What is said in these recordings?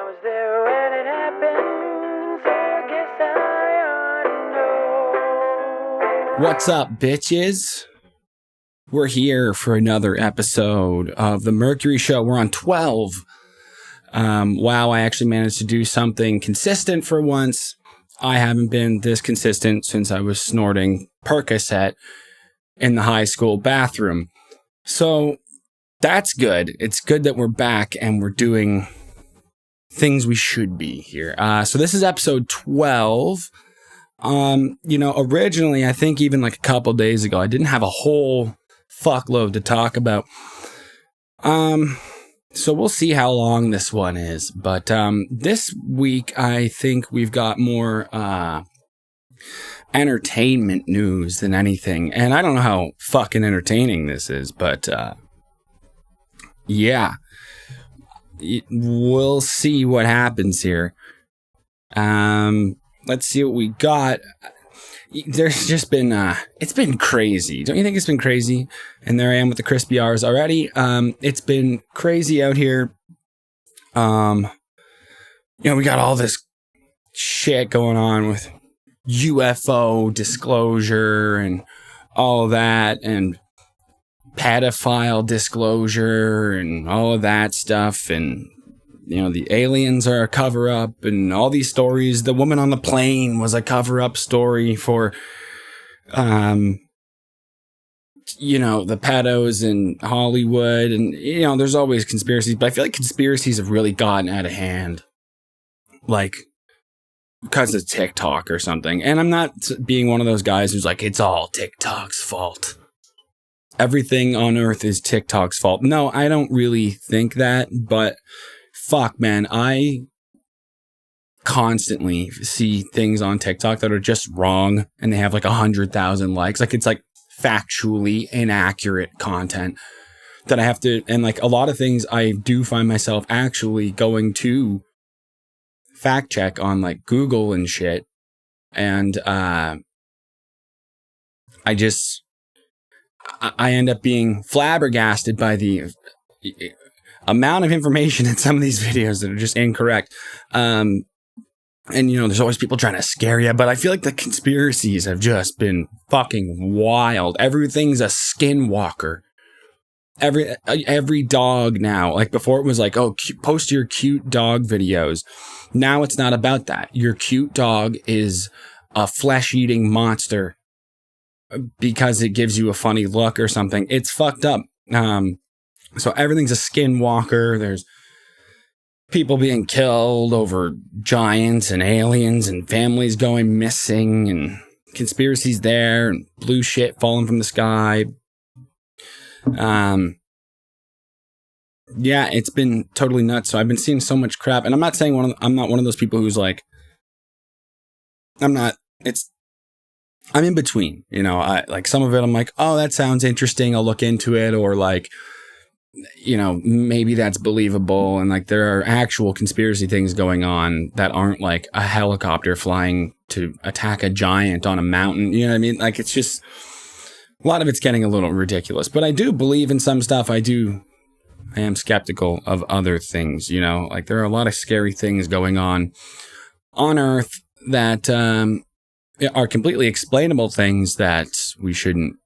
was there when it happened, so I guess I ought to know. What's up, bitches? We're here for another episode of the Mercury Show. We're on 12. Wow, I actually managed to do something consistent for once. I haven't been this consistent since I was snorting Percocet in the high school bathroom. So that's good. It's good that we're back and we're doing things we should be here. So this is episode 12. Originally, I think even like a couple days ago, I didn't have a whole fuckload to talk about. So we'll see how long this one is. But this week, I think we've got more entertainment news than anything. And I don't know how fucking entertaining this is, but yeah. We'll see what happens here. Let's see what we got. There's just been, it's been crazy. Don't you think it's been crazy? And there I am with the crispy R's already. It's been crazy out here. We got all this shit going on with UFO disclosure and all that, and pedophile disclosure and all of that stuff. And, the aliens are a cover-up and all these stories. The woman on the plane was a cover-up story for, the pedos in Hollywood. And, there's always conspiracies, but I feel like conspiracies have really gotten out of hand. Like, because of TikTok or something. And I'm not being one of those guys who's like, it's all TikTok's fault. Everything on earth is TikTok's fault. No, I don't really think that, but fuck, man, I constantly see things on TikTok that are just wrong, and they have like 100,000 likes. Like, it's like factually inaccurate content that I have to, and like a lot of things I do find myself actually going to fact check on like Google and shit. And I end up being flabbergasted by the amount of information in some of these videos that are just incorrect. And, there's always people trying to scare you, but I feel like the conspiracies have just been fucking wild. Everything's a skinwalker. Every dog now, like before it was like, oh, post your cute dog videos. Now it's not about that. Your cute dog is a flesh-eating monster because it gives you a funny look or something. It's fucked up. So everything's a skinwalker. There's people being killed over giants and aliens and families going missing and conspiracies there and blue shit falling from the sky. Yeah, it's been totally nuts. So I've been seeing so much crap, and I'm not saying I'm not one of those people who's like, I'm in between, I like some of it. I'm like, oh, that sounds interesting. I'll look into it. Or like, maybe that's believable. And like, there are actual conspiracy things going on that aren't like a helicopter flying to attack a giant on a mountain. You know what I mean? Like, it's just, a lot of it's getting a little ridiculous, but I do believe in some stuff. I am skeptical of other things, like there are a lot of scary things going on Earth that, are completely explainable things that we shouldn't,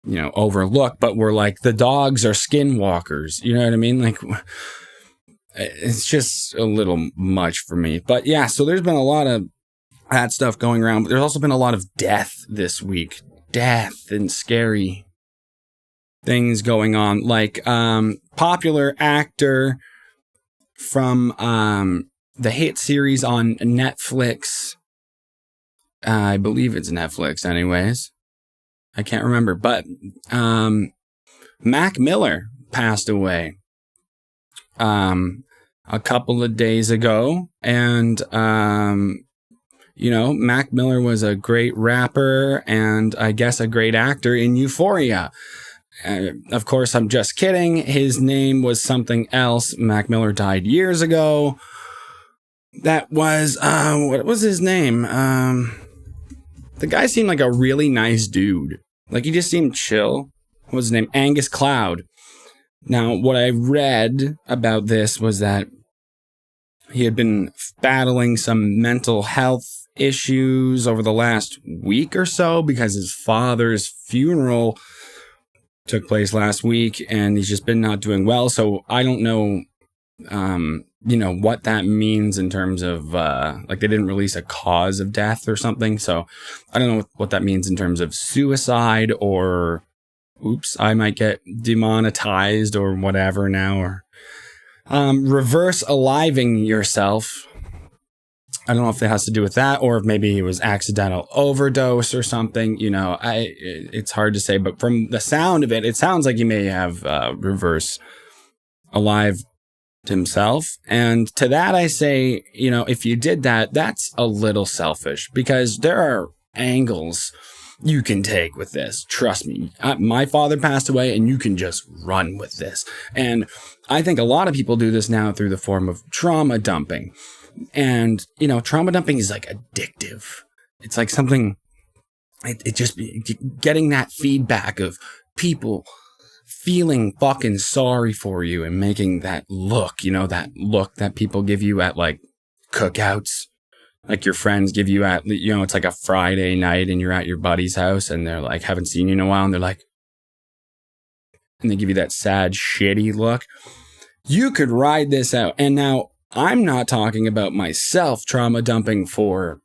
overlook, but we're like, the dogs are skinwalkers. You know what I mean? Like, it's just a little much for me. But yeah, so there's been a lot of that stuff going around, but there's also been a lot of death this week. Death and scary things going on. Like, popular actor from the hit series on Netflix. I believe it's Netflix anyways. I can't remember, but Mac Miller passed away a couple of days ago. And, Mac Miller was a great rapper and I guess a great actor in Euphoria. Of course, I'm just kidding. His name was something else. Mac Miller died years ago. That was, what was his name? The guy seemed like a really nice dude. Like, he just seemed chill. What was his name? Angus Cloud. Now, what I read about this was that he had been battling some mental health issues over the last week or so because his father's funeral took place last week and he's just been not doing well. So I don't know, what that means in terms of, they didn't release a cause of death or something. So I don't know what that means in terms of suicide or, oops, I might get demonetized or whatever now, or reverse aliving yourself. I don't know if it has to do with that or if maybe it was accidental overdose or something. It's hard to say, but from the sound of it, it sounds like he may have reverse alived himself. And to that, I say, if you did that, that's a little selfish because there are angles you can take with this. Trust me. My father passed away and you can just run with this. And I think a lot of people do this now through the form of trauma dumping. And, trauma dumping is like addictive. It's like something, it just getting that feedback of people feeling fucking sorry for you and making that look that people give you at like cookouts, like your friends give you at, it's like a Friday night and you're at your buddy's house and they're like, haven't seen you in a while. And they're like, and they give you that sad, shitty look. You could ride this out. And now, I'm not talking about myself trauma dumping for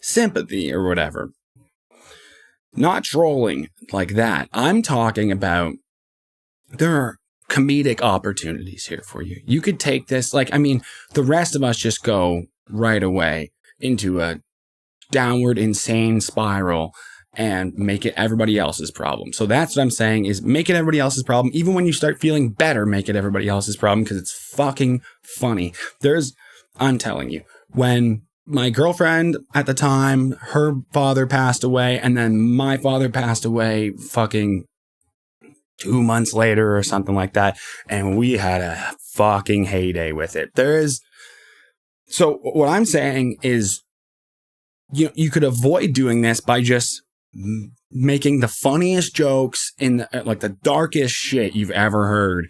sympathy or whatever. Not trolling like that. I'm talking about there are comedic opportunities here for you. You could take this, the rest of us just go right away into a downward insane spiral and make it everybody else's problem. So that's what I'm saying is make it everybody else's problem. Even when you start feeling better, make it everybody else's problem because it's fucking funny. I'm telling you, when my girlfriend at the time, her father passed away and then my father passed away fucking 2 months later or something like that. And we had a fucking heyday with it. So what I'm saying is, you could avoid doing this by just making the funniest jokes in the darkest shit you've ever heard,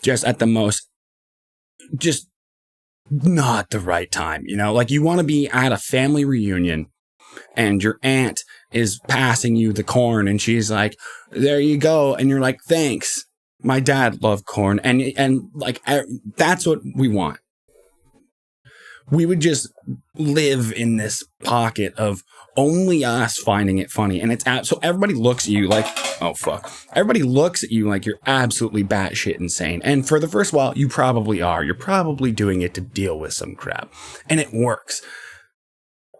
just at the most, just not the right time. You want to be at a family reunion and your aunt is passing you the corn and she's like, there you go. And you're like, thanks. My dad loved corn. And that's what we want. We would just live in this pocket of only us finding it funny. And so everybody looks at you like, oh, fuck. Everybody looks at you like you're absolutely batshit insane. And for the first while, you probably are. You're probably doing it to deal with some crap. And it works.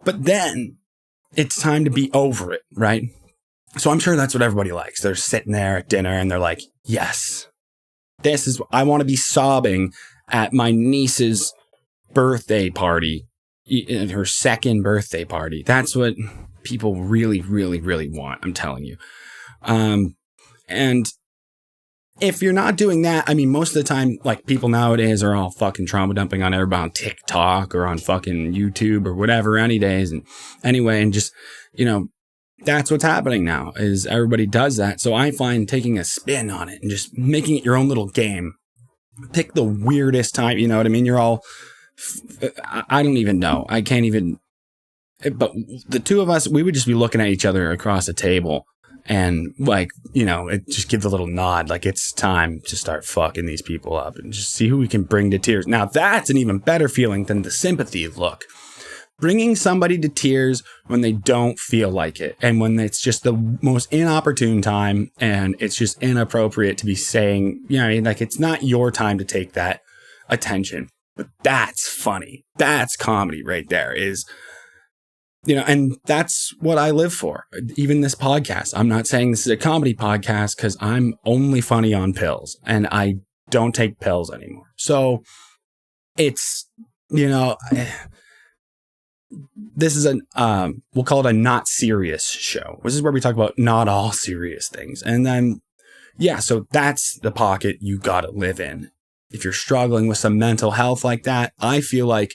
But then it's time to be over it, right? So I'm sure that's what everybody likes. They're sitting there at dinner and they're like, yes, I want to be sobbing at my niece's birthday party, her second birthday party. That's what people really, really, really want. I'm telling you. And if you're not doing that, most of the time, people nowadays are all fucking trauma dumping on everybody on TikTok or on fucking YouTube or whatever any days. And anyway, and just, that's what's happening now is everybody does that. So I find taking a spin on it and just making it your own little game. Pick the weirdest time, you know what I mean? You're all, I don't even know. I can't even, but the two of us, we would just be looking at each other across a table and it just give the little nod, like it's time to start fucking these people up and just see who we can bring to tears. Now that's an even better feeling than the sympathy look. Bringing somebody to tears when they don't feel like it and when it's just the most inopportune time and it's just inappropriate to be saying, it's not your time to take that attention. But that's funny. That's comedy right there is, and that's what I live for. Even this podcast. I'm not saying this is a comedy podcast because I'm only funny on pills and I don't take pills anymore. So it's, this is we'll call it a not serious show. This is where we talk about not all serious things. And then, so that's the pocket you got to live in. If you're struggling with some mental health like that, I feel like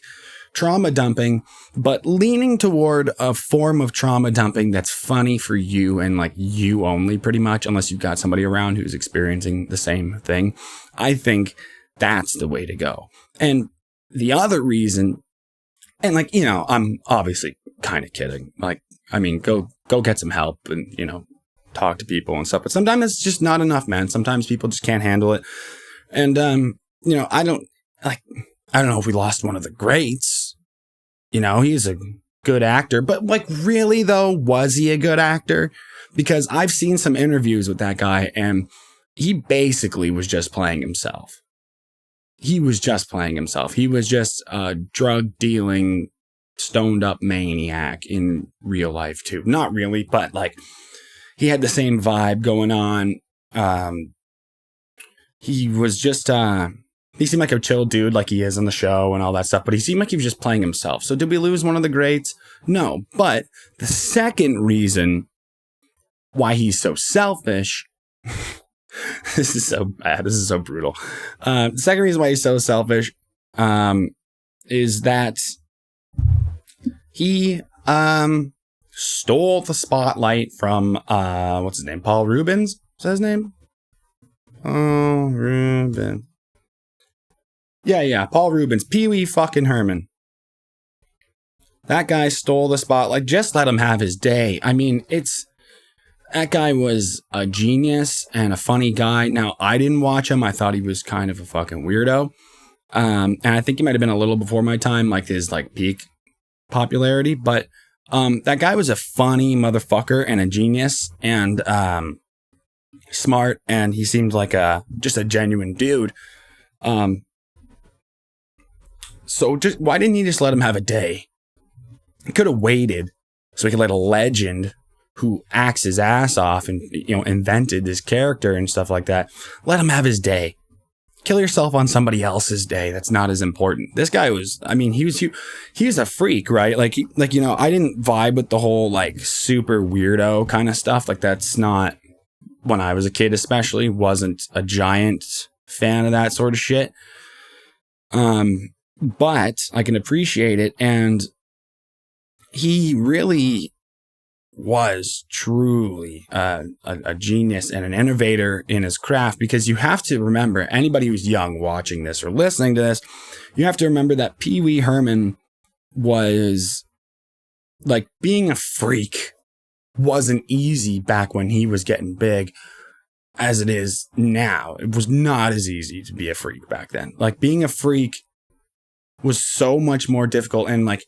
trauma dumping, but leaning toward a form of trauma dumping that's funny for you and you only pretty much, unless you've got somebody around who's experiencing the same thing. I think that's the way to go. And the other reason, and like, you know, I'm obviously kind of kidding. Like, I mean, go get some help and, you know, talk to people and stuff. But sometimes it's just not enough, man. Sometimes people just can't handle it. And, you know, I don't know if we lost one of the greats. You know, he's a good actor. But like, really, though, was he a good actor? Because I've seen some interviews with that guy and he basically was just playing himself. He was just playing himself. He was just a drug dealing, stoned up maniac in real life too. Not really, but like he had the same vibe going on. He was just, he seemed like a chill dude like he is on the show and all that stuff, but he seemed like he was just playing himself. So did we lose one of the greats? No. But the second reason why he's so selfish this is so bad. This is so brutal. The second reason why he's so selfish is that he stole the spotlight from what's his name? Paul Reubens? Is that his name? Oh, Reubens. Yeah. Paul Reubens. Pee-wee fucking Herman. That guy stole the spotlight. Just let him have his day. I mean, that guy was a genius and a funny guy. Now, I didn't watch him. I thought he was kind of a fucking weirdo. And I think he might have been a little before my time, like his like peak popularity. But that guy was a funny motherfucker and a genius and smart. And he seemed like just a genuine dude. So just why didn't he just let him have a day? He could have waited so he could let a legend who acts his ass off and, you know, invented this character and stuff like that. Let him have his day. Kill yourself on somebody else's day. That's not as important. This guy was, I mean, he was a freak, right? Like, you know, I didn't vibe with the whole like super weirdo kind of stuff. Like that's not, when I was a kid, especially, wasn't a giant fan of that sort of shit. But I can appreciate it. And he really was truly a genius and an innovator in his craft, because you have to remember, anybody who's young watching this or listening to this, you have to remember that Pee-wee Herman was like, being a freak wasn't easy back when he was getting big as it is now. It was not as easy to be a freak back then. Like, being a freak was so much more difficult, and like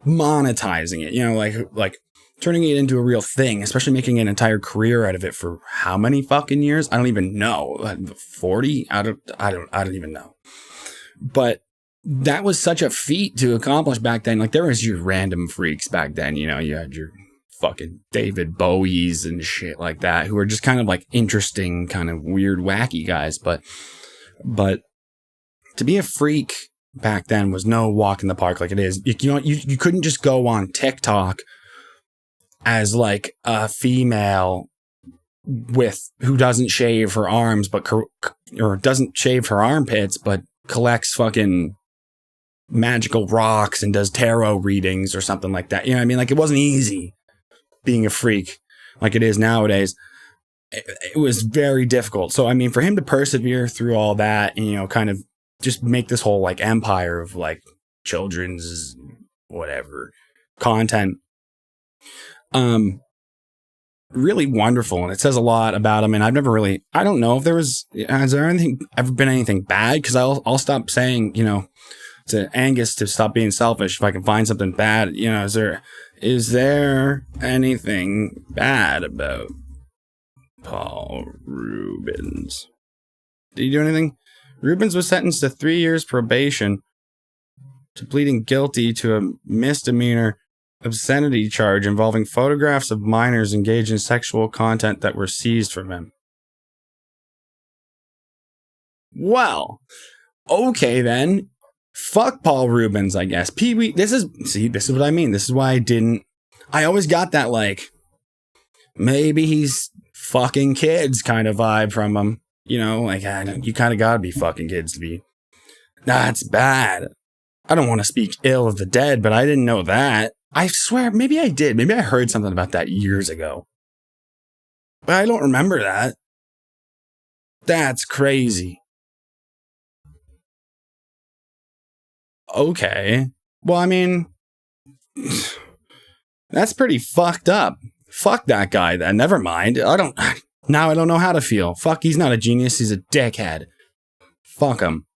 monetizing it, you know, like turning it into a real thing, especially making an entire career out of it for how many fucking years? I don't even know. 40? I don't even know. But that was such a feat to accomplish back then. Like, there was your random freaks back then, you know, you had your fucking David Bowies and shit like that, who were just kind of like interesting, kind of weird, wacky guys. But to be a freak back then was no walk in the park like it is. You know, you couldn't just go on TikTok as like a female who doesn't shave her arms, or doesn't shave her armpits, but collects fucking magical rocks and does tarot readings or something like that. You know what I mean? Like, it wasn't easy being a freak like it is nowadays. It was very difficult. So, I mean, for him to persevere through all that and, you know, kind of just make this whole like empire of like children's whatever content, really wonderful. And it says a lot about him. And I've never really, I don't know if has there ever been anything bad? Because I'll stop saying, you know, to Angus to stop being selfish if I can find something bad. You know, is there anything bad about Paul Reubens? Did he do anything? Reubens was sentenced to 3 years probation to pleading guilty to a misdemeanor obscenity charge involving photographs of minors engaged in sexual content that were seized from him. Well, okay then. Fuck Paul Reubens, I guess. Pee-wee, this is what I mean. This is why I always got that, like, maybe he's fucking kids kind of vibe from him. You know, like, you kind of gotta be fucking kids to be. That's bad. I don't want to speak ill of the dead, but I didn't know that. I swear, maybe I did. Maybe I heard something about that years ago. But I don't remember that. That's crazy. okay. Well, I mean, that's pretty fucked up. Fuck that guy then. Never mind. I don't know how to feel. Fuck, he's not a genius. He's a dickhead. Fuck him.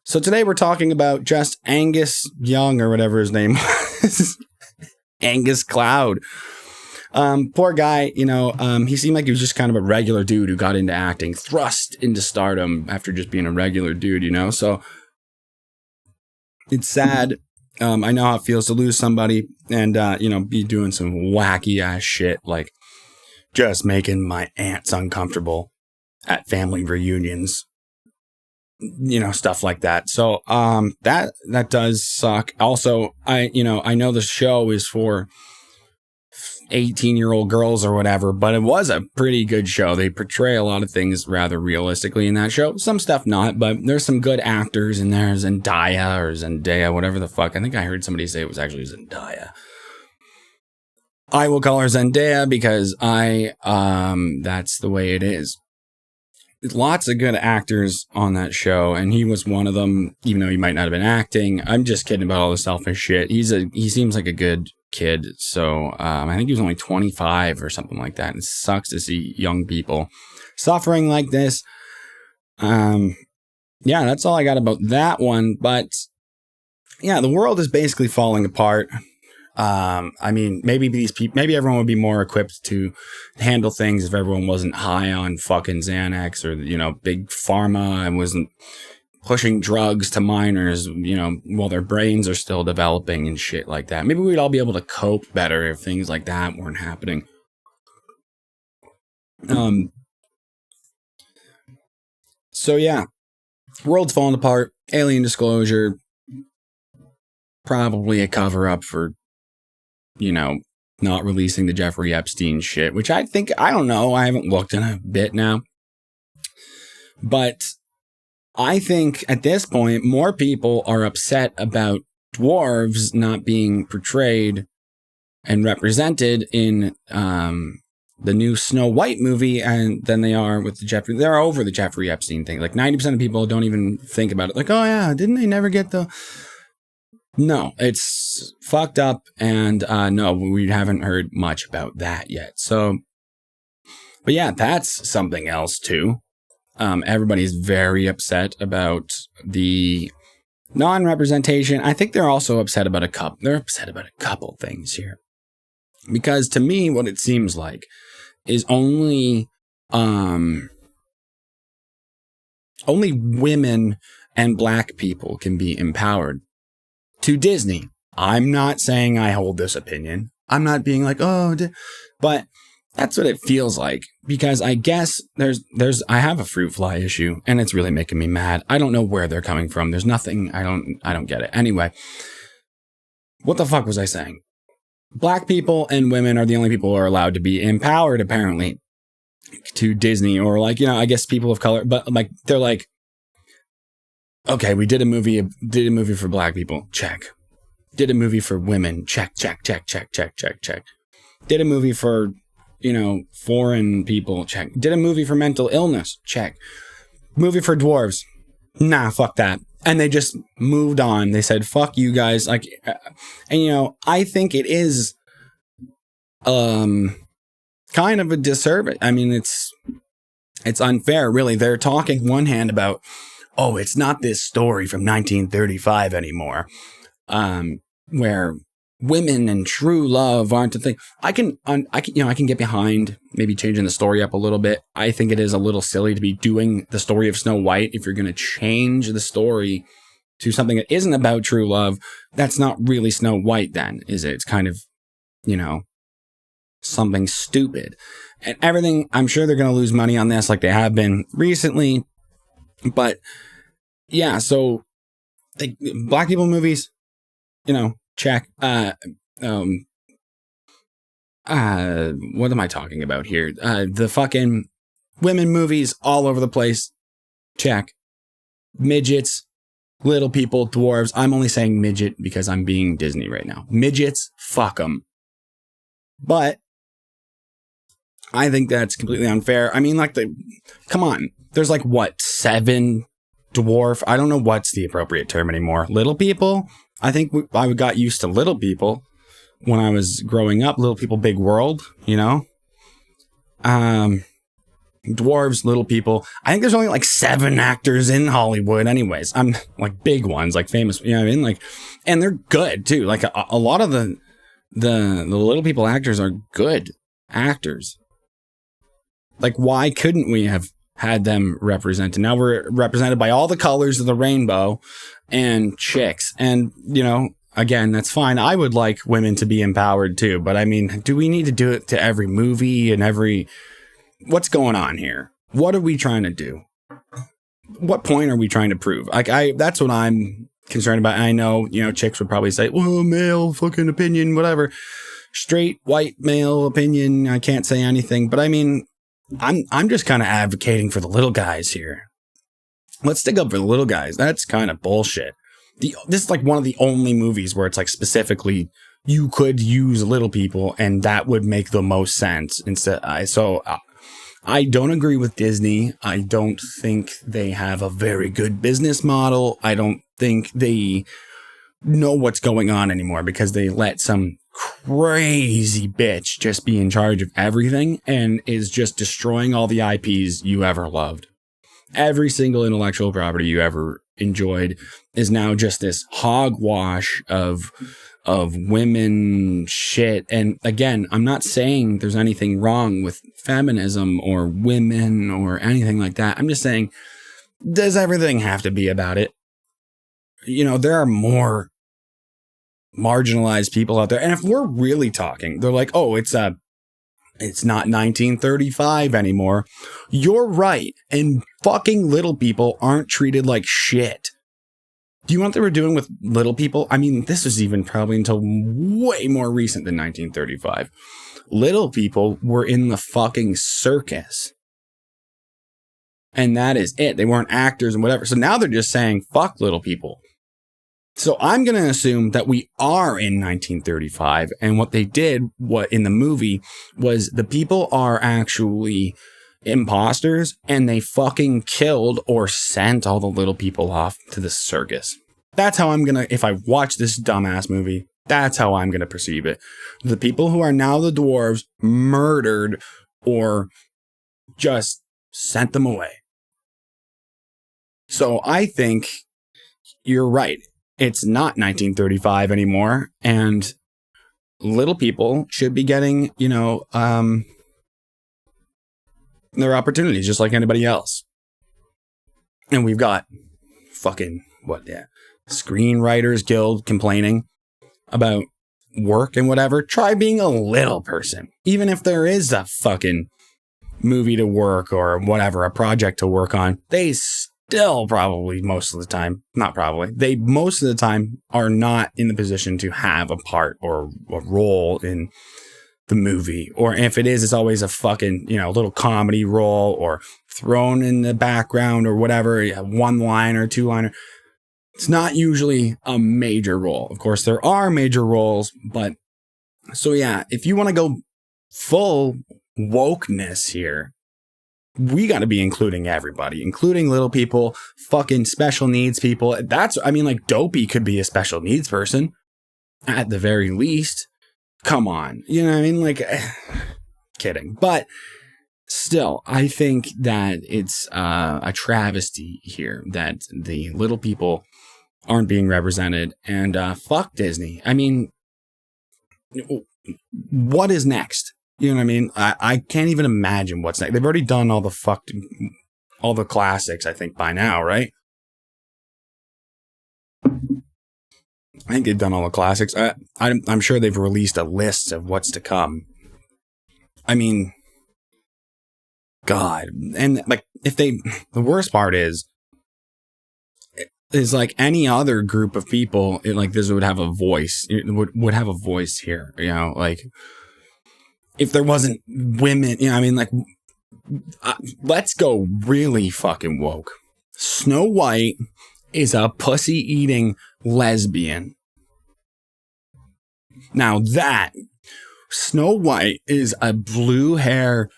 So today we're talking about just Angus Young or whatever his name was. Angus Cloud. Poor guy, he seemed like he was just kind of a regular dude who got into acting, thrust into stardom after just being a regular dude, So it's sad. I know how it feels to lose somebody and, be doing some wacky ass shit, like just making my aunts uncomfortable at family reunions, stuff like that. So, that does suck. Also, I know the show is for 18-year-old girls or whatever, but it was a pretty good show. They portray a lot of things rather realistically in that show. Some stuff not, but there's some good actors in there. Zendaya, whatever the fuck. I think I heard somebody say it was actually Zendaya. I will call her Zendaya because that's the way it is. Lots of good actors on that show, and he was one of them, even though he might not have been acting. I'm just kidding about all the selfish shit. He seems like a good kid, so I think he was only 25 or something like that. It sucks to see young people suffering like this. That's all I got about that one. But yeah, the world is basically falling apart. Maybe everyone would be more equipped to handle things if everyone wasn't high on fucking Xanax or, big pharma and wasn't pushing drugs to minors, while their brains are still developing and shit like that. Maybe we'd all be able to cope better if things like that weren't happening. So yeah, world's falling apart. Alien disclosure, probably a cover up for, not releasing the Jeffrey Epstein shit, which I don't know. I haven't looked in a bit now. But I think at this point, more people are upset about dwarves not being portrayed and represented in the new Snow White movie than they are with they're over the Jeffrey Epstein thing. Like 90% of people don't even think about it. Like, oh yeah, didn't they never get the... No, it's fucked up, and no, we haven't heard much about that yet. So, but yeah, that's something else too. Everybody's very upset about the non-representation. I think they're also upset about a couple things here. Because to me, what it seems like is only women and black people can be empowered. To Disney. I'm not saying I hold this opinion. I'm not being like, but that's what it feels like. Because I guess I have a fruit fly issue and it's really making me mad. I don't know where they're coming from. There's nothing, I don't get it. Anyway, what the fuck was I saying? Black people and women are the only people who are allowed to be empowered, apparently, to Disney, or like, I guess people of color, but like, they're like, okay, we did a movie for black people. Check. Did a movie for women. Check. Did a movie for, foreign people. Check. Did a movie for mental illness. Check. Movie for dwarves. Nah, fuck that. And they just moved on. They said, fuck you guys. Like, and I think it is, kind of a disservice. I mean, it's unfair, really. They're talking one hand about, oh, it's not this story from 1935 anymore, where women and true love aren't a thing. I can get behind maybe changing the story up a little bit. I think it is a little silly to be doing the story of Snow White if you're going to change the story to something that isn't about true love. That's not really Snow White then, is it? It's kind of, something stupid. And everything, I'm sure they're going to lose money on this like they have been recently. But yeah, so like black people movies, check. What am I talking about here? The fucking women movies all over the place. Check. Midgets, little people, dwarves. I'm only saying midget because I'm being Disney right now. Midgets, fuck them. But I think that's completely unfair. I mean, come on. There's 7 dwarf. I don't know what's the appropriate term anymore. Little people. I think I got used to little people when I was growing up. Little people, big world, you know? Dwarves, little people. I think there's only like 7 actors in Hollywood anyways. I'm like big ones, like famous, you know what I mean? Like, and they're good too. Like a lot of the little people actors are good actors. Like, why couldn't we have had them represented? Now we're represented by all the colors of the rainbow and chicks. And, you know, again, that's fine. I would like women to be empowered too. But I mean, do we need to do it to every movie and every... What's going on here? What are we trying to do? What point are we trying to prove? Like, that's what I'm concerned about. And I know, you know, chicks would probably say, well, male fucking opinion, whatever. Straight white male opinion. I can't say anything. But I mean, I'm just kind of advocating for the little guys here. Let's stick up for the little guys. That's kind of bullshit. This is like one of the only movies where it's like specifically you could use little people and that would make the most sense. Instead, I don't agree with Disney. I don't think they have a very good business model. I don't think they know what's going on anymore because they let some crazy bitch just be in charge of everything and is just destroying all the IPs you ever loved. Every single intellectual property you ever enjoyed is now just this hogwash of women shit. And again, I'm not saying there's anything wrong with feminism or women or anything like that. I'm just saying, does everything have to be about it? You know, there are more marginalized people out there. And if we're really talking, they're like, oh, it's not 1935 anymore. You're right. And fucking little people aren't treated like shit. Do you know what they were doing with little people? I mean, this was even probably until way more recent than 1935. Little people were in the fucking circus. And that is it. They weren't actors and whatever. So now they're just saying, fuck little people. So I'm going to assume that we are in 1935. And what they did in the movie was the people are actually imposters and they fucking killed or sent all the little people off to the circus. That's how I'm gonna, if I watch this dumbass movie, that's how I'm gonna perceive it. The people who are now the dwarves murdered or just sent them away. So I think you're right. It's not 1935 anymore, and little people should be getting, you know, their opportunities just like anybody else. And we've got fucking Screenwriters Guild complaining about work and whatever. Try being a little person. Even if there is a fucking movie to work or whatever, a project to work on, they still probably most of the time are not in the position to have a part or a role in the movie. Or if it is, it's always a fucking, you know, little comedy role or thrown in the background or whatever, a 1-liner, 2-liner. It's not usually a major role. Of course, there are major roles, but so yeah, if you want to go full wokeness here, we got to be including everybody, including little people, fucking special needs people. Like Dopey could be a special needs person at the very least. Come on. You know what I mean? Like, kidding. But still, I think that it's a travesty here that the little people aren't being represented. And fuck Disney. I mean, what is next? You know what I mean? I can't even imagine what's next. They've already done all the classics, I think, by now, right? I think they've done all the classics. I'm sure they've released a list of what's to come. I mean, God. And like, the worst part is like any other group of people, this would have a voice. It would have a voice here, you know, like if there wasn't women, you know, I mean, like, let's go really fucking woke. Snow White is a pussy-eating lesbian. Now that Snow White is a blue hair,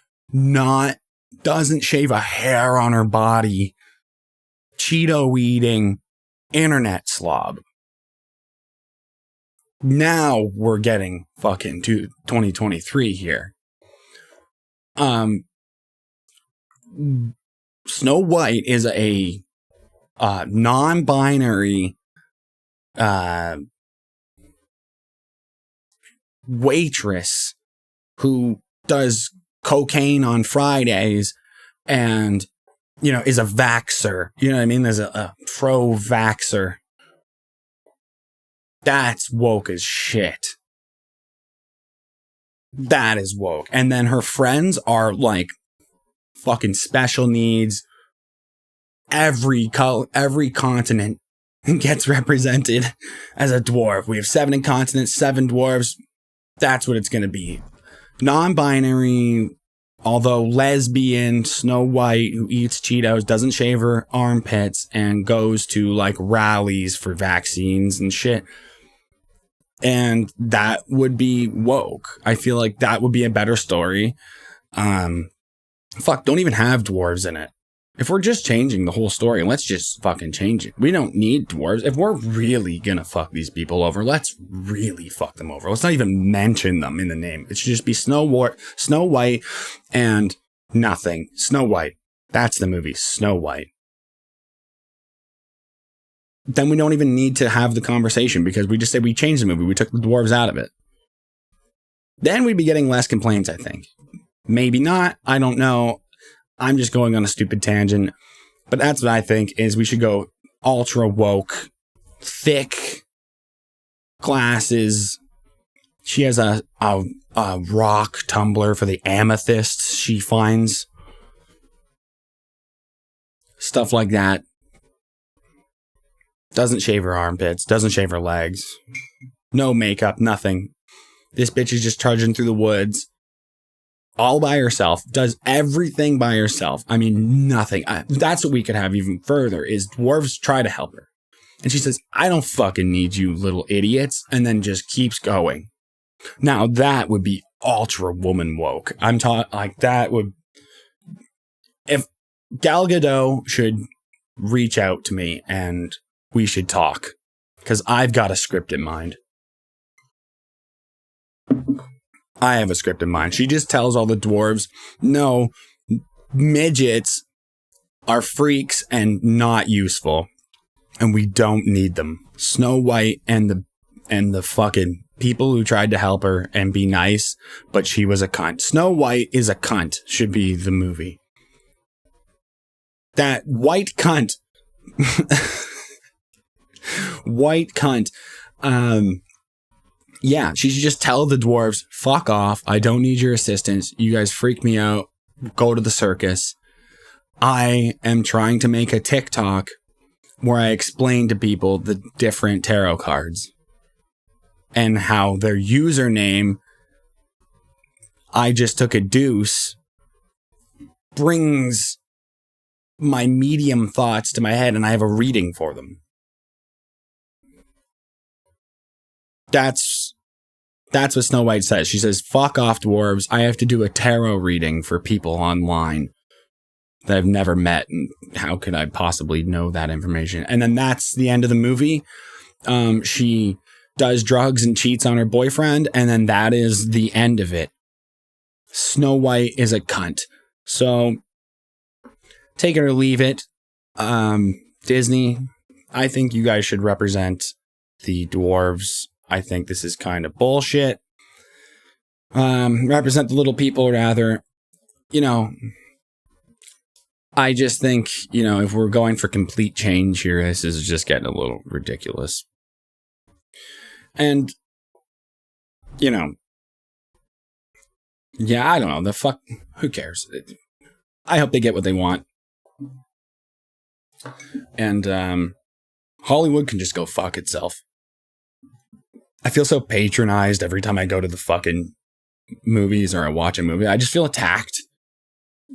doesn't shave a hair on her body Cheeto eating internet slob. Now we're getting fucking to 2023 here. Snow White is a non-binary waitress who does cocaine on Fridays and, is a vaxxer. You know what I mean? There's a pro-vaxxer. That's woke as shit. That is woke. And then her friends are like fucking special needs. Every continent gets represented as a dwarf. We have 7 continents, 7 dwarves. That's what it's going to be. Non-binary, although lesbian, Snow White, who eats Cheetos, doesn't shave her armpits, and goes to like rallies for vaccines and shit. And that would be woke. I feel like that would be a better story. Don't even have dwarves in it. If we're just changing the whole story, let's just fucking change it. We don't need dwarves. If we're really gonna fuck these people over, let's really fuck them over. Let's not even mention them in the name. It should just be Snow White, and nothing. Snow White. That's the movie, Snow White. Then we don't even need to have the conversation because we just say we changed the movie. We took the dwarves out of it. Then we'd be getting less complaints, I think. Maybe not. I don't know. I'm just going on a stupid tangent. But that's what I think is we should go ultra woke, thick glasses. She has a rock tumbler for the amethysts she finds. Stuff like that. Doesn't shave her armpits. Doesn't shave her legs. No makeup. Nothing. This bitch is just trudging through the woods. All by herself. Does everything by herself. I mean, nothing. That's what we could have even further, is dwarves try to help her. And she says, I don't fucking need you little idiots. And then just keeps going. Now, that would be ultra woman woke. I'm talking like that would... If Gal Gadot should reach out to me and we should talk. Because I've got a script in mind. I have a script in mind. She just tells all the dwarves, no, midgets are freaks and not useful. And we don't need them. Snow White and the fucking people who tried to help her and be nice, but she was a cunt. Snow White is a cunt should be the movie. That white cunt. White cunt. Yeah, she should just tell the dwarves, fuck off. I don't need your assistance. You guys freak me out. Go to the circus. I am trying to make a TikTok where I explain to people the different tarot cards and how their username, I just took a deuce, brings my medium thoughts to my head and I have a reading for them. That's what Snow White says. She says, fuck off, dwarves. I have to do a tarot reading for people online that I've never met. And how could I possibly know that information? And then that's the end of the movie. She does drugs and cheats on her boyfriend. And then that is the end of it. Snow White is a cunt. So take it or leave it. Disney, I think you guys should represent the dwarves. I think this is kind of bullshit. Represent the little people, rather. I just think, if we're going for complete change here, this is just getting a little ridiculous. And, yeah, I don't know. The fuck, who cares? I hope they get what they want. And Hollywood can just go fuck itself. I feel so patronized every time I go to the fucking movies or I watch a movie. I just feel attacked.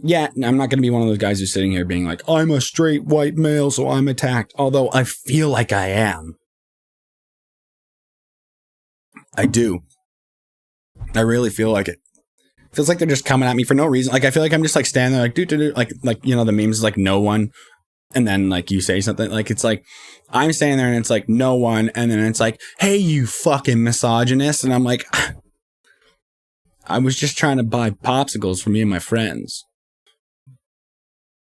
Yeah, I'm not going to be one of those guys who's sitting here being like, I'm a straight white male, so I'm attacked. Although I feel like I am. I do. I really feel like it. Feels like they're just coming at me for no reason. Like, I feel like I'm just like standing there like, like, the memes is like no one. And then like you say something like, it's like, I'm standing there and it's like no one. And then it's like, hey, you fucking misogynist. And I'm like, I was just trying to buy popsicles for me and my friends.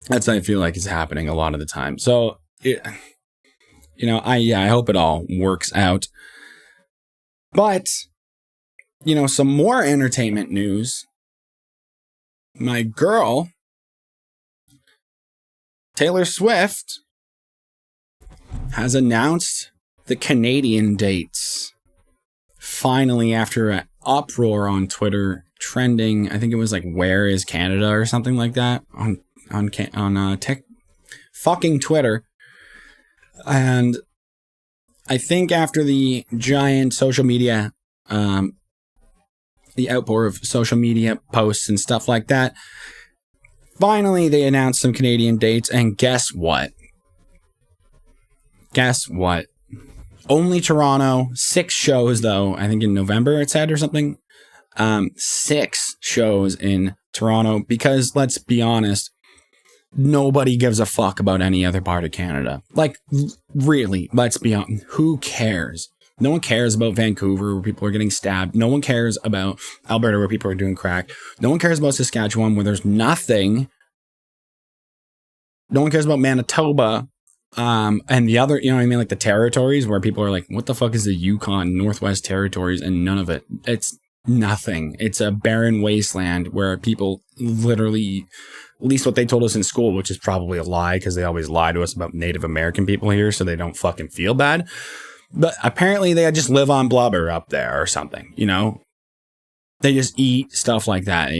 That's what I feel like is happening a lot of the time. So, I hope it all works out. But, some more entertainment news. My girl, Taylor Swift, has announced the Canadian dates. Finally, after an uproar on Twitter, trending, I think it was like "Where is Canada" or something like that on fucking Twitter, and I think after the giant social media, the outpour of social media posts and stuff like that, finally they announced some Canadian dates, and guess what? Only Toronto, 6 shows though. I think in November it said or something. 6 shows in Toronto because let's be honest, nobody gives a fuck about any other part of Canada. Like really, let's be honest. Who cares? No one cares about Vancouver where people are getting stabbed. No one cares about Alberta where people are doing crack. No one cares about Saskatchewan where there's nothing. No one cares about Manitoba. And the other, like the territories where people are like, what the fuck is the Yukon Northwest Territories? And none of it. It's nothing. It's a barren wasteland where people literally, at least what they told us in school, which is probably a lie because they always lie to us about Native American people here so they don't fucking feel bad. But apparently they just live on blubber up there or something, They just eat stuff like that,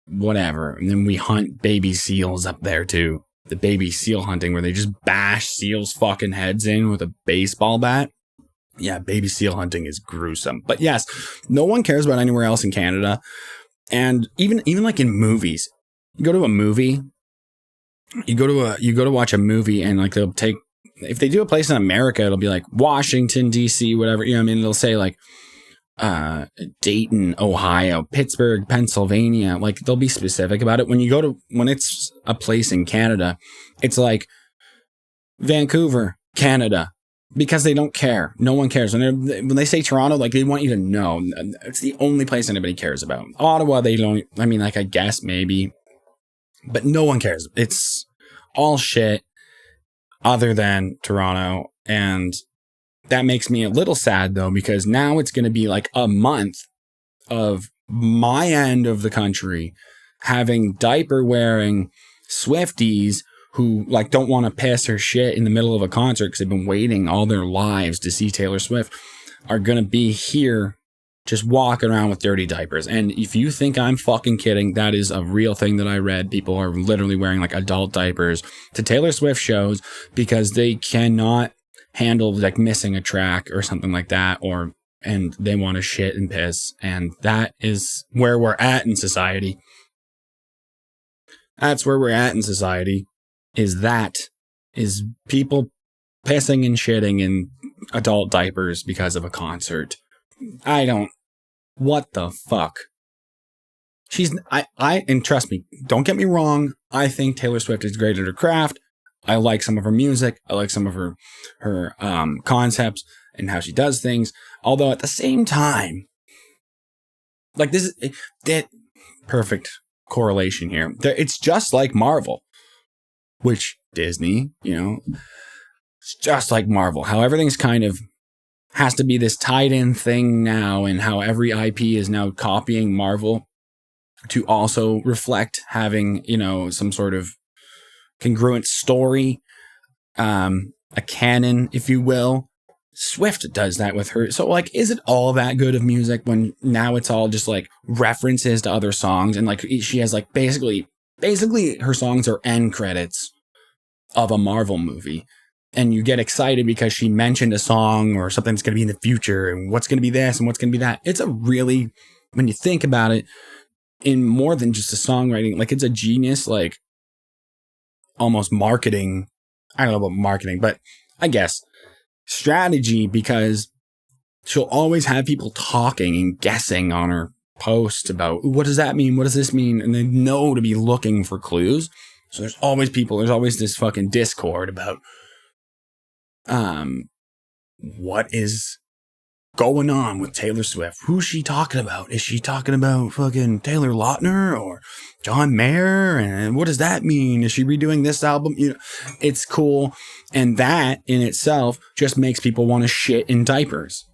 whatever. And then we hunt baby seals up there too. The baby seal hunting where they just bash seals' fucking heads in with a baseball bat. Yeah, baby seal hunting is gruesome. But yes, no one cares about anywhere else in Canada. And even like in movies, you go to a movie, you go to watch a movie and like they'll take, if they do a place in America, it'll be like Washington, D.C., whatever. They'll say like Dayton, Ohio, Pittsburgh, Pennsylvania. Like they'll be specific about it. When it's a place in Canada, it's like Vancouver, Canada, because they don't care. No one cares. When they say Toronto, like they want you to know it's the only place anybody cares about. Ottawa, they don't. I guess maybe, but no one cares. It's all shit other than Toronto. And that makes me a little sad though, because now it's going to be like a month of my end of the country having diaper wearing Swifties who like don't want to piss or shit in the middle of a concert because they've been waiting all their lives to see Taylor Swift are going to be here just walking around with dirty diapers. And if you think I'm fucking kidding, that is a real thing that I read. People are literally wearing like adult diapers to Taylor Swift shows because they cannot handle like missing a track or something like that, and they want to shit and piss. And that is where we're at in society. That's where we're at in society, is people pissing and shitting in adult diapers because of a concert. What the fuck? And trust me, don't get me wrong. I think Taylor Swift is great at her craft. I like some of her music. I like some of her concepts and how she does things. Although at the same time, like this is that perfect correlation here. It's just like Marvel, which Disney, it's just like Marvel. How everything's kind of has to be this tied in thing now, and how every IP is now copying Marvel to also reflect having, some sort of congruent story, a canon, if you will. Swift does that with her. So like, is it all that good of music when now it's all just like references to other songs? And like she has like basically her songs are end credits of a Marvel movie. And you get excited because she mentioned a song or something that's going to be in the future and what's going to be this and what's going to be that. It's a really, when you think about it, in more than just a songwriting, like it's a genius, like almost marketing. I don't know about marketing, but I guess strategy, because she'll always have people talking and guessing on her posts about what does that mean? What does this mean? And they know to be looking for clues. So there's always this fucking discord about what is going on with Taylor Swift. Who's she talking about? Is she talking about fucking Taylor Lautner or John Mayer? And what does that mean? Is she redoing this album? You know, it's cool. And that in itself just makes people want to shit in diapers.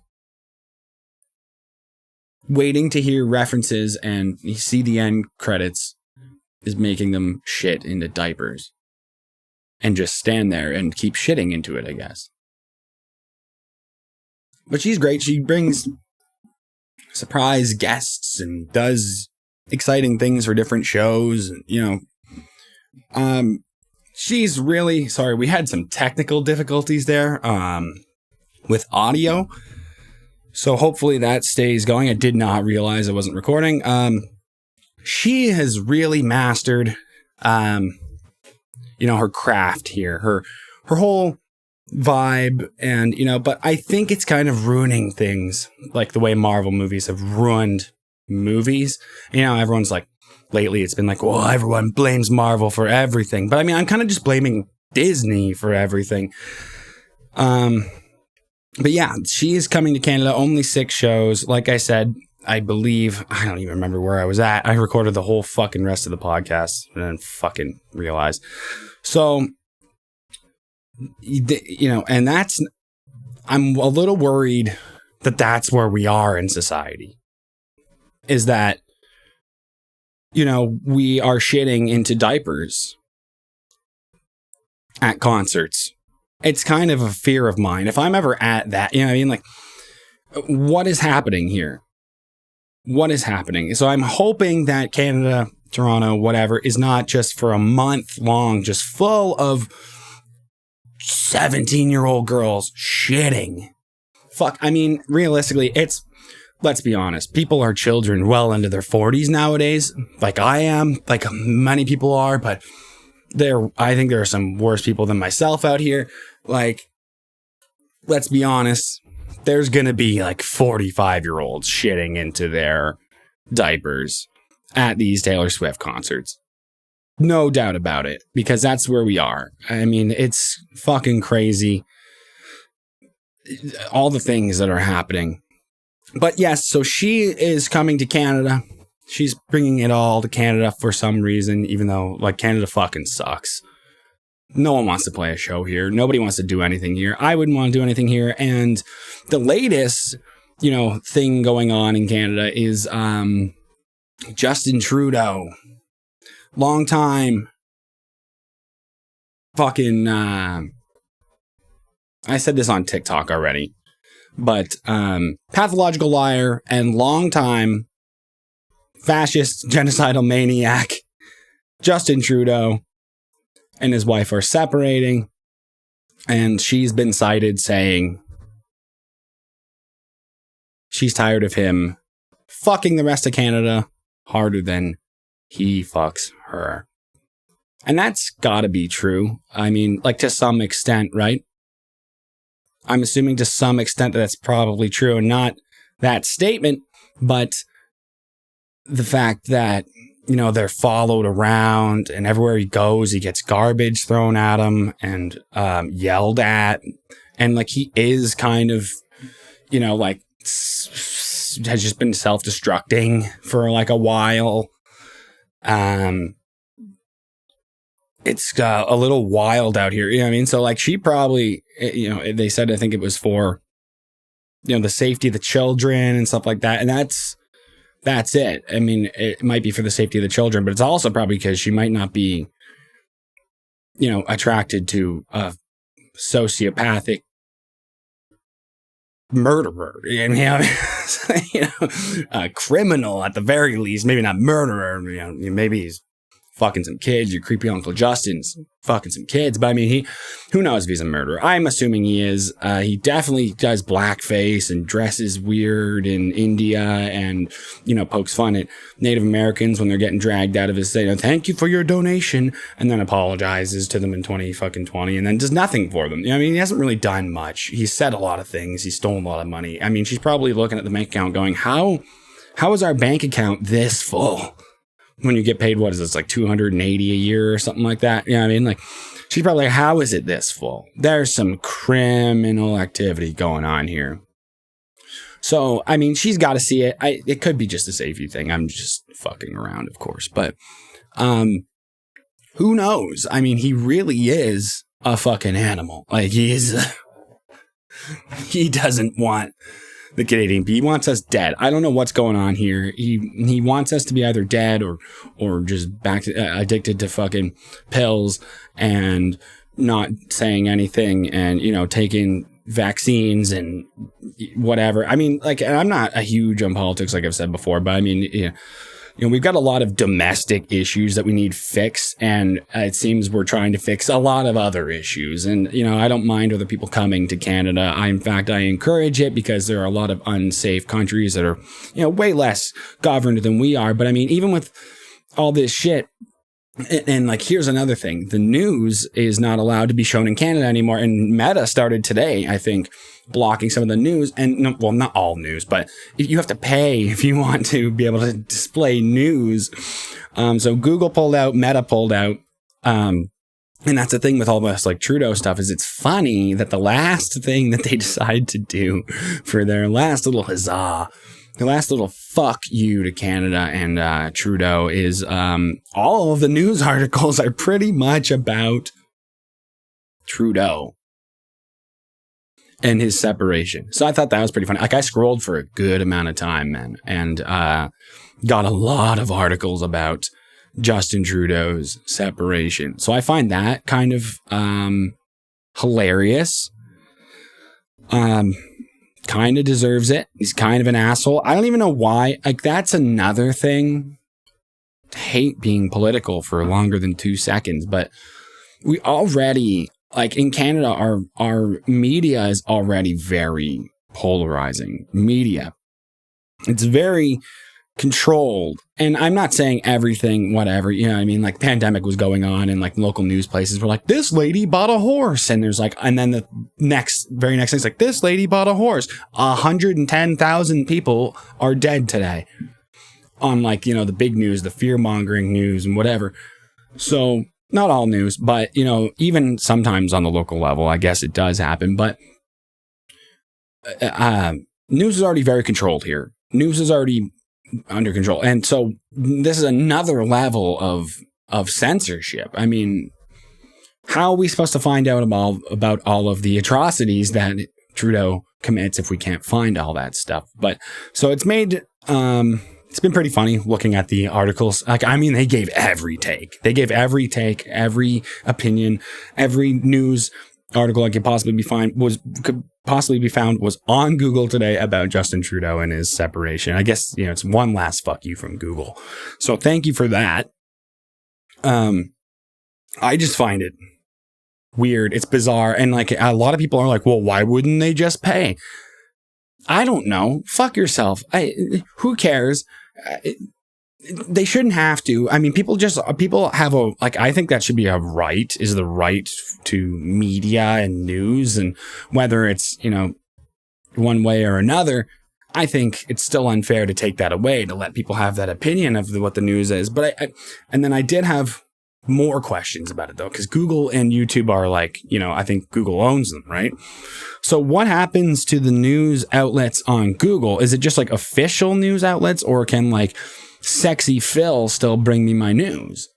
Waiting to hear references and you see the end credits is making them shit into diapers. And just stand there and keep shitting into it, I guess. But she's great. She brings surprise guests and does exciting things for different shows. You know, she's really sorry. We had some technical difficulties there with audio. So hopefully that stays going. I did not realize I wasn't recording. She has really mastered, you know, her craft here, her whole vibe, and you know, but I think it's kind of ruining things like the way Marvel movies have ruined movies. You know, everyone's like, lately it's been like, well, everyone blames Marvel for everything, but I mean, I'm kind of just blaming Disney for everything. But yeah, she is coming to Canada, only 6 shows. Like I said, I believe, I don't even remember where I was at. I recorded the whole fucking rest of the podcast and then fucking realized. So, you know, and I'm a little worried that that's where we are in society. Is that, you know, we are shitting into diapers at concerts. It's kind of a fear of mine. If I'm ever at that, you know what I mean? Like, what is happening here? What is happening? So I'm hoping that Canada, Toronto, whatever, is not just for a month long, just full of 17-year-old girls shitting. Fuck, I mean, realistically, let's be honest, people are children well into their 40s nowadays, like I am, like many people are, but I think there are some worse people than myself out here. Like, let's be honest, there's gonna be like 45-year-olds shitting into their diapers at these Taylor Swift concerts. No doubt about it, because that's where we are. I mean, it's fucking crazy. All the things that are happening. But yes, so she is coming to Canada. She's bringing it all to Canada for some reason, even though, like, Canada fucking sucks. No one wants to play a show here. Nobody wants to do anything here. I wouldn't want to do anything here. And the latest, you know, thing going on in Canada is Justin Trudeau. Long time fucking I said this on TikTok already, but pathological liar and long time fascist genocidal maniac Justin Trudeau and his wife are separating, and she's been cited saying she's tired of him fucking the rest of Canada harder than he fucks her. And that's gotta be true. I mean, like, to some extent, right? I'm assuming to some extent that that's probably true, and not that statement, but the fact that, you know, they're followed around and everywhere he goes, he gets garbage thrown at him and yelled at. And like, he is kind of, you know, like, has just been self-destructing for like a while. It's a little wild out here. You know what I mean? So like, she probably, you know, they said, I think it was for, you know, the safety of the children and stuff like that. And that's it. I mean, it might be for the safety of the children, but it's also probably because she might not be, you know, attracted to a sociopathic murderer. You know, you know, a criminal at the very least. Maybe not murderer. You know, maybe he's fucking some kids. Your creepy Uncle Justin's fucking some kids. But I mean, who knows if he's a murderer? I'm assuming he is. He definitely does blackface and dresses weird in India and, you know, pokes fun at Native Americans when they're getting dragged out of his state. Thank you for your donation. And then apologizes to them in 2020 and then does nothing for them. You know, I mean, he hasn't really done much. He's said a lot of things. He's stolen a lot of money. I mean, she's probably looking at the bank account going, how is our bank account this full? when you get paid, what is this, like $280 a year or something like that? You know what I mean? Like, she's probably like, how is it this full? There's some criminal activity going on here. So, I mean, she's got to see it. It could be just a safety thing. I'm just fucking around, of course. But who knows? I mean, he really is a fucking animal. Like, he doesn't want the Canadian people. He wants us dead. I don't know what's going on here. He wants us to be either dead or just back to, addicted to fucking pills and not saying anything and, you know, taking vaccines and whatever. I mean, like, I'm not a huge on politics, like I've said before, but I mean, you know, we've got a lot of domestic issues that we need fixed, and it seems we're trying to fix a lot of other issues. And, you know, I don't mind other people coming to Canada. In fact, I encourage it because there are a lot of unsafe countries that are, you know, way less governed than we are. But I mean, even with all this shit, and like, here's another thing. The news is not allowed to be shown in Canada anymore. And Meta started today, I think, blocking some of the news. And, well, not all news, but you have to pay if you want to be able to display news. So Google pulled out, Meta pulled out. And that's the thing with all this, like, Trudeau stuff, is it's funny that the last thing that they decide to do for their last little huzzah, the last little fuck you to Canada and Trudeau is all of the news articles are pretty much about Trudeau and his separation. So I thought that was pretty funny. Like, I scrolled for a good amount of time, man, and got a lot of articles about Justin Trudeau's separation. So I find that kind of hilarious. Kind of deserves it. He's kind of an asshole. I don't even know why. Like, that's another thing. I hate being political for longer than 2 seconds, but we already, like, in Canada, our media is already very polarizing media. It's very controlled. And I'm not saying everything, whatever, you know what I mean? Like, pandemic was going on and like local news places were like, this lady bought a horse. And there's like, and then the very next thing is like, this lady bought a horse. 110,000 people are dead today on, like, you know, the big news, the fear mongering news and whatever. So not all news, but, you know, even sometimes on the local level, I guess it does happen, but news is already very controlled here. News is already under control. And so this is another level of censorship. I mean, how are we supposed to find out about all of the atrocities that Trudeau commits if we can't find all that stuff? But so it's made, it's been pretty funny looking at the articles. Like, I mean, they gave every take. They gave every take, every opinion, every news article that could possibly be found was on Google today about Justin Trudeau and his separation. I guess, you know, it's one last fuck you from Google. So thank you for that. I just find it weird. It's bizarre. And like, a lot of people are like, well, why wouldn't they just pay? I don't know. Fuck yourself. Who cares? They shouldn't have to. I mean, people have I think that should be a right, is the right to media and news, and whether it's, you know, one way or another, I think it's still unfair to take that away, to let people have that opinion of what the news is. But and then I did have more questions about it though, because Google and YouTube are like, you know, I think Google owns them, right? So what happens to the news outlets on Google? Is it just like official news outlets, or can like Sexy Phil still bring me my news?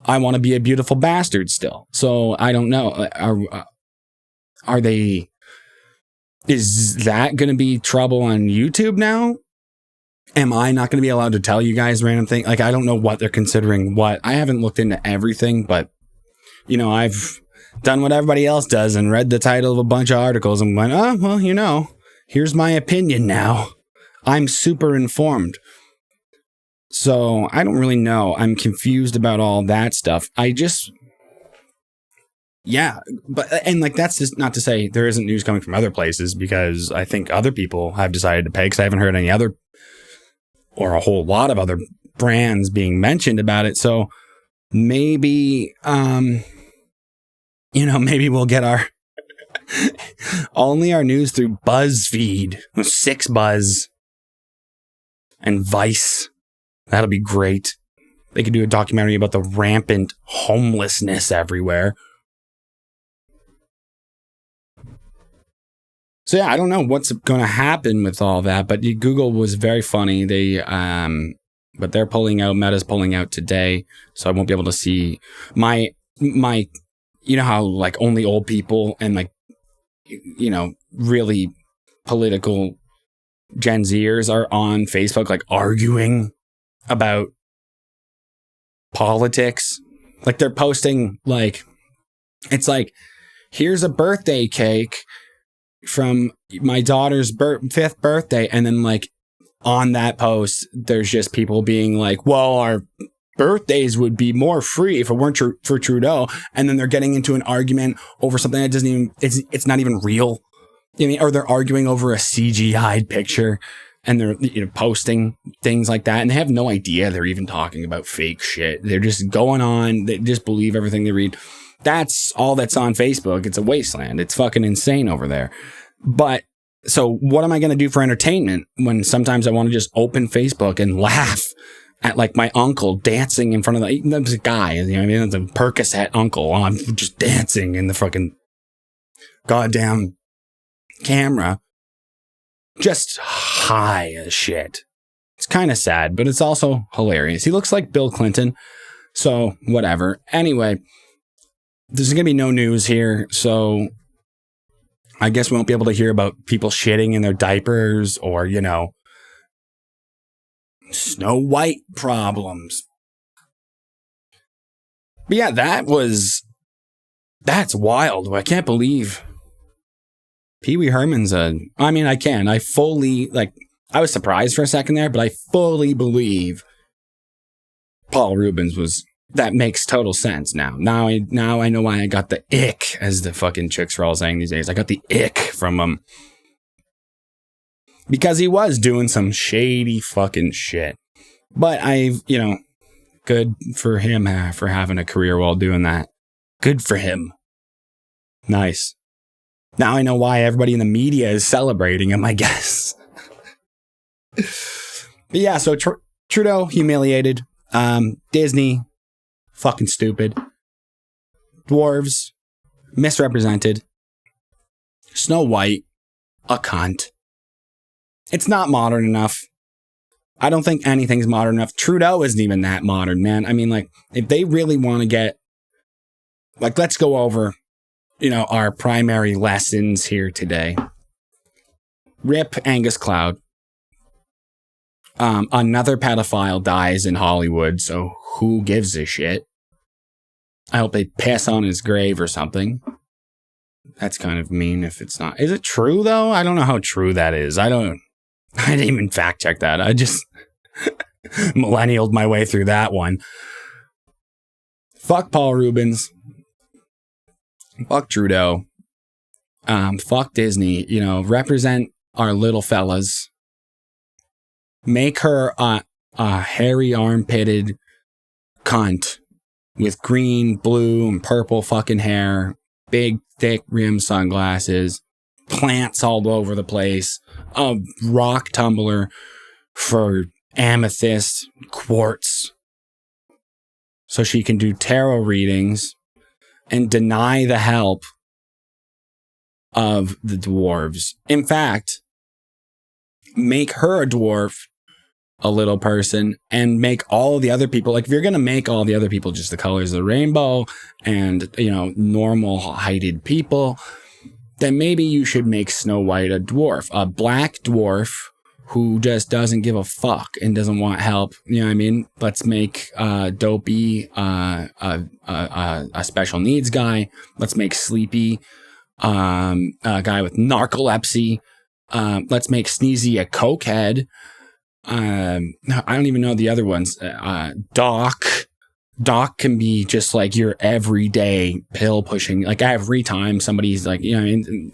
I want to be a beautiful bastard still. So I don't know. Are they? Is that going to be trouble on YouTube now? Am I not going to be allowed to tell you guys random things? Like, I don't know what they're considering. What, I haven't looked into everything, but, you know, I've done what everybody else does and read the title of a bunch of articles and went, oh, well, you know, here's my opinion now. I'm super informed. So I don't really know. I'm confused about all that stuff. Yeah, but, and like, that's just not to say there isn't news coming from other places, because I think other people have decided to pay, because I haven't heard any other, or a whole lot of other brands being mentioned about it. So maybe, you know, maybe we'll get our, only our news through BuzzFeed, 6 Buzz, and Vice. That'll be great. They could do a documentary about the rampant homelessness everywhere. So yeah, I don't know what's going to happen with all that, but Google was very funny. But they're pulling out. Meta's pulling out today, so I won't be able to see my. You know how like only old people and like, you know, really political Gen Zers are on Facebook, like arguing about politics. Like they're posting like, it's like, here's a birthday cake from my daughter's 5th birthday, and then like on that post there's just people being like, well, our birthdays would be more free if it weren't for Trudeau, and then they're getting into an argument over something that doesn't even, it's not even real. I mean, or they're arguing over a CGI'd picture, and they're, you know, posting things like that, and they have no idea they're even talking about fake shit. They're just going on, they just believe everything they read. That's all that's on Facebook. It's a wasteland. It's fucking insane over there. But so what am I going to do for entertainment when sometimes I want to just open Facebook and laugh at like my uncle dancing in front of there's a guy, you know what I mean? It's a Percocet uncle. I'm just dancing in the fucking goddamn camera. Just high as shit. It's kind of sad, but it's also hilarious. He looks like Bill Clinton. So whatever. Anyway, there's going to be no news here, so I guess we won't be able to hear about people shitting in their diapers or, you know, Snow White problems. But yeah, that's wild. I can't believe Pee Wee Herman's I was surprised for a second there, but I fully believe Paul Reubens that makes total sense now. Now I know why I got the ick, as the fucking chicks are all saying these days. I got the ick from him. Because he was doing some shady fucking shit. But good for him for having a career while doing that. Good for him. Nice. Now I know why everybody in the media is celebrating him, I guess. But yeah, so Trudeau humiliated. Disney, fucking stupid. Dwarves, misrepresented. Snow White, a cunt. It's not modern enough. I don't think anything's modern enough. Trudeau isn't even that modern, man. I mean, like, if they really want to get, like, let's go over, you know, our primary lessons here today. Rip Angus Cloud. Another pedophile dies in Hollywood, so who gives a shit? I hope they piss on his grave or something. That's kind of mean if it's not. Is it true, though? I don't know how true that is. I didn't even fact check that. I just millennialed my way through that one. Fuck Paul Reubens. Fuck Trudeau. Fuck Disney. You know, represent our little fellas. Make her a hairy armpitted cunt with green, blue, and purple fucking hair, big, thick rim sunglasses, plants all over the place, a rock tumbler for amethyst quartz, so she can do tarot readings and deny the help of the dwarves. In fact, make her a dwarf, a little person, and make all the other people, like, if you're going to make all the other people just the colors of the rainbow and, you know, normal heighted people, then maybe you should make Snow White a dwarf, a black dwarf who just doesn't give a fuck and doesn't want help. You know what I mean? Let's make Dopey a special needs guy. Let's make Sleepy a guy with narcolepsy. Let's make Sneezy a cokehead. I don't even know the other ones. Doc can be just like your everyday pill pushing. Like, every time somebody's like, you know,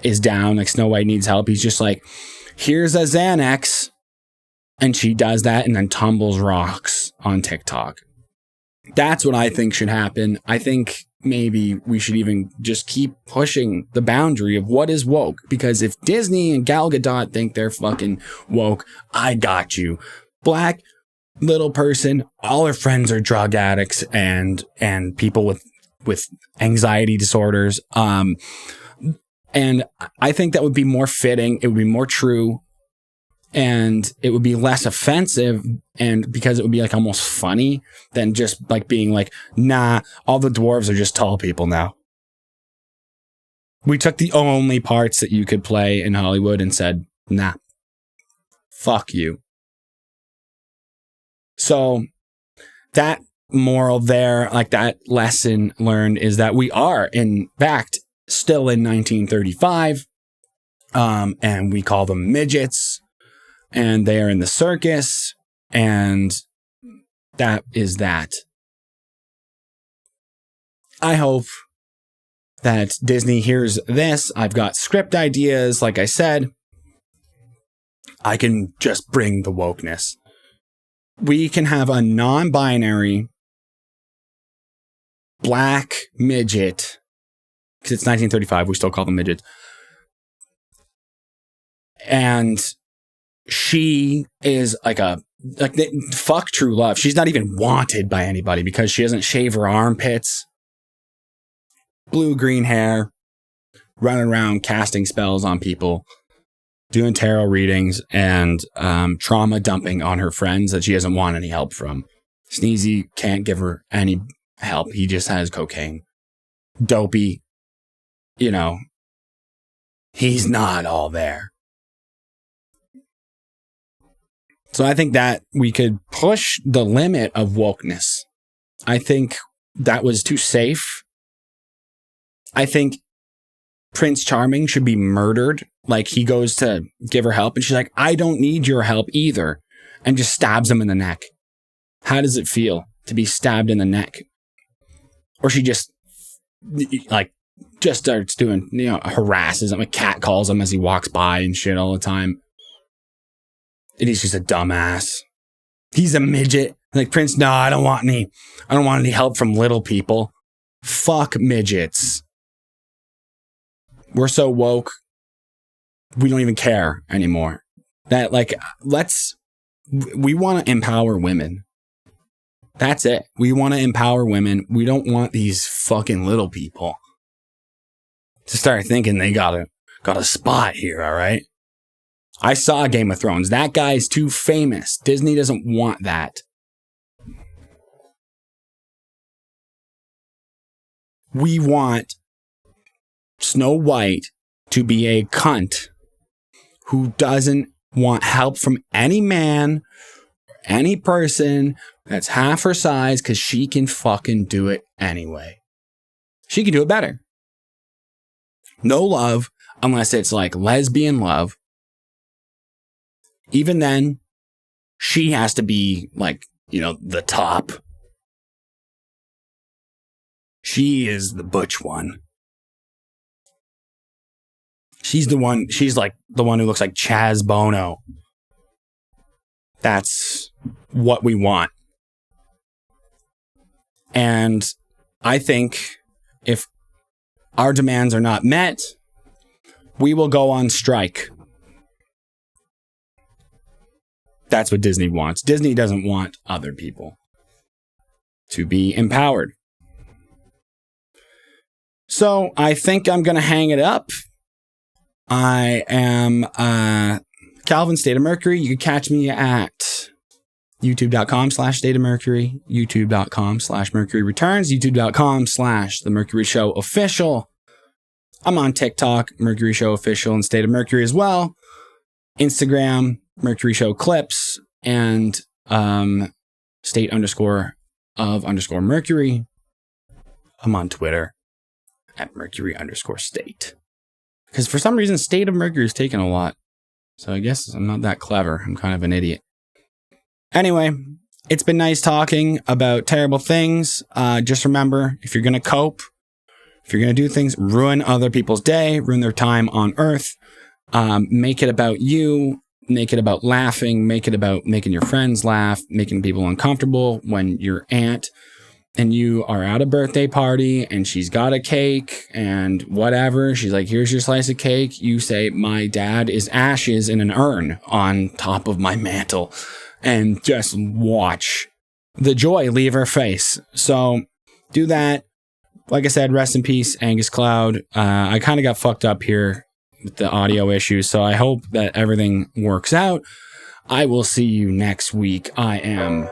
is down, like Snow White needs help, he's just like, here's a Xanax. And she does that and then tumbles rocks on TikTok. That's what I think should happen. I think maybe we should even just keep pushing the boundary of what is woke. Because if Disney and Gal Gadot think they're fucking woke, I got you. Black little person. All her friends are drug addicts and people with anxiety disorders. And I think that would be more fitting. It would be more true. And it would be less offensive, and because it would be like almost funny than just like being like, nah, all the dwarves are just tall people now. We took the only parts that you could play in Hollywood and said, nah, fuck you. So that moral there, like that lesson learned, is that we are in fact still in 1935, and we call them midgets. And they are in the circus, and that is that. I hope that Disney hears this. I've got script ideas. Like I said, I can just bring the wokeness. We can have a non-binary black midget, because it's 1935, we still call them midgets. And she is fuck true love. She's not even wanted by anybody because she doesn't shave her armpits. Blue-green hair. Running around casting spells on people. Doing tarot readings and trauma dumping on her friends that she doesn't want any help from. Sneezy can't give her any help. He just has cocaine. Dopey. You know. He's not all there. So I think that we could push the limit of wokeness. I think that was too safe. I think Prince Charming should be murdered. Like, he goes to give her help and she's like, I don't need your help either. And just stabs him in the neck. How does it feel to be stabbed in the neck? Or she just starts doing, harasses him. A cat calls him as he walks by and shit all the time. And he's just a dumbass. He's a midget. Like, Prince, no, I don't want any help from little people. Fuck midgets. We're so woke. We don't even care anymore. That, we want to empower women. That's it. We want to empower women. We don't want these fucking little people to start thinking they got a spot here, all right? I saw Game of Thrones. That guy's too famous. Disney doesn't want that. We want Snow White to be a cunt who doesn't want help from any man, any person that's half her size, because she can fucking do it anyway. She can do it better. No love, unless it's like lesbian love. Even then, she has to be the top. She is the butch one. She's the one who looks like Chaz Bono. That's what we want. And I think if our demands are not met, we will go on strike. That's what Disney wants. Disney doesn't want other people to be empowered. So I think I'm going to hang it up. I am Calvin, State of Mercury. You can catch me at youtube.com/StateOfMercury, youtube.com/Mercury Returns, youtube.com/The Mercury Show Official. I'm on TikTok, Mercury Show Official, and State of Mercury as well. Instagram, Mercury Show Clips, and state_of_Mercury. I'm on Twitter at Mercury_state. Because for some reason, State of Mercury is taken a lot. So I guess I'm not that clever. I'm kind of an idiot. Anyway, it's been nice talking about terrible things. Just remember, if you're going to cope, if you're going to do things, ruin other people's day, ruin their time on Earth, make it about you, make it about laughing, make it about making your friends laugh, making people uncomfortable when your aunt and you are at a birthday party and she's got a cake and whatever, she's like, here's your slice of cake. You say, my dad is ashes in an urn on top of my mantle, and just watch the joy leave her face. So do that. Like I said, rest in peace, Angus Cloud. I kind of got fucked up here with the audio issues, so I hope that everything works out. I will see you next week. Bye.